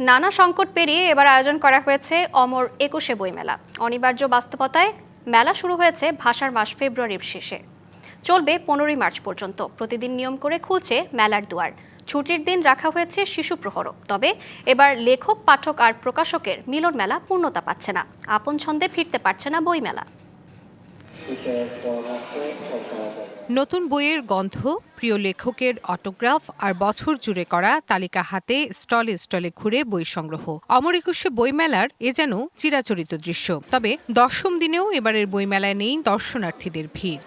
নানা সংকট পেরিয়ে এবার আয়োজন করা হয়েছে অমর ২১শে বইমেলা। অনিবার্য বাস্তবতায় মেলা শুরু হয়েছে ভাষার মাস ফেব্রুয়ারির শেষে, চলবে ১৫ই মার্চ পর্যন্ত। প্রতিদিন নিয়ম করে খুলছে মেলার দুয়ার। ছুটির দিন রাখা হয়েছে শিশু প্রহরও। তবে এবার লেখক, পাঠক আর প্রকাশকের মিলন মেলা পূর্ণতা পাচ্ছে না। আপন ছন্দে ফিরতে পারছে না বইমেলা। নতুন বইয়ের গন্ধ, প্রিয় লেখকের অটোগ্রাফ আর বছর জুড়ে করা তালিকা হাতে স্টলে স্টলে ঘুরে বই সংগ্রহ। অমর ২১শে বইমেলার এ যেন চিরাচরিত দৃশ্য। তবে ১০ম দিনেও এবারের বইমেলায় নেই দর্শনার্থীদের ভিড়।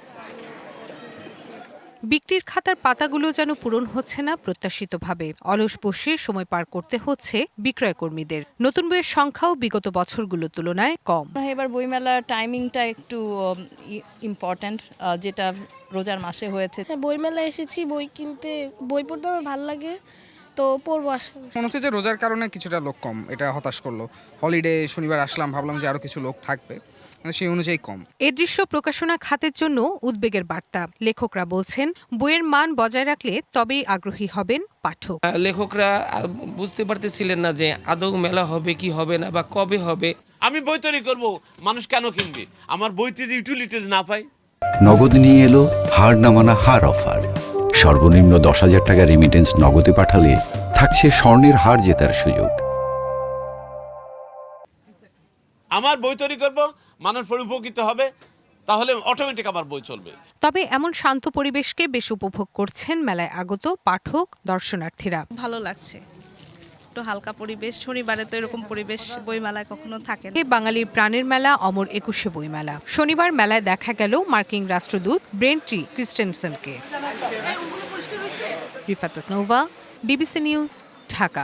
বিক্রির খাতার পাতাগুলো যেন পূরণ হচ্ছে না প্রত্যাশিতভাবে। অলস বসে সময় পার করতে হচ্ছে বিক্রয়কর্মীদের। নতুন বইয়ের সংখ্যাও বিগত বছরগুলোর তুলনায় কম। এবার বইমেলার টাইমিংটা একটু ইম্পর্ট্যান্ট, যেটা রোজার মাসে হয়েছে। বইমেলা এসেছি বই কিনতে, বই পড়তে আমার ভালো লাগে, তো পড়বো আশা করি। মনে হচ্ছে যে রোজার কারণে কিছুটা লোক কম, এটা হতাশ করলো। হলিডে শনিবার আসলাম, ভাবলাম যে আরো কিছু লোক থাকবে, সেই অনুযায়ী কম। এ দৃশ্য প্রকাশনা খাতের জন্য উদ্বেগের বার্তা। লেখকরা বলছেন, বইয়ের মান বজায় রাখলে তবেই আগ্রহী হবেন পাঠক। লেখকরা বুঝতে পারতেছিলেন না যে আদৌ মেলা হবে কি হবে না বা কবে হবে। আমি বই তৈরি করব, মানুষ কেন কিনবে? আমার বইতে যে ইউটিলিটি না পাই। নগদ নিয়ে এলো হার না মানা হার অফার। সর্বনিম্ন ১০,০০০ টাকা রেমিটেন্স নগদে পাঠালে থাকছে স্বর্ণের হার জেতার সুযোগ। আমার বই তৈরি করব, মানুষ উপকৃত হবে, তাহলে অটোমেটিক আমার বই চলবে। তবে এমন শান্ত পরিবেশকে বেশ উপভোগ করছেন মেলায় আগত পাঠক, দর্শনার্থীরা। ভালো লাগছে, একটু হালকা পরিবেশ। শনিবারে তো এরকম পরিবেশ বইমেলায় কখনো থাকে না। বাঙালির প্রাণের মেলা অমর ২১শে বইমেলা। শনিবার মেলায় দেখা গেল মার্কিন রাষ্ট্রদূত ব্রেন্ট ক্রিস্টেনসেনকে। Rifat Nova, DBC news, Dhaka.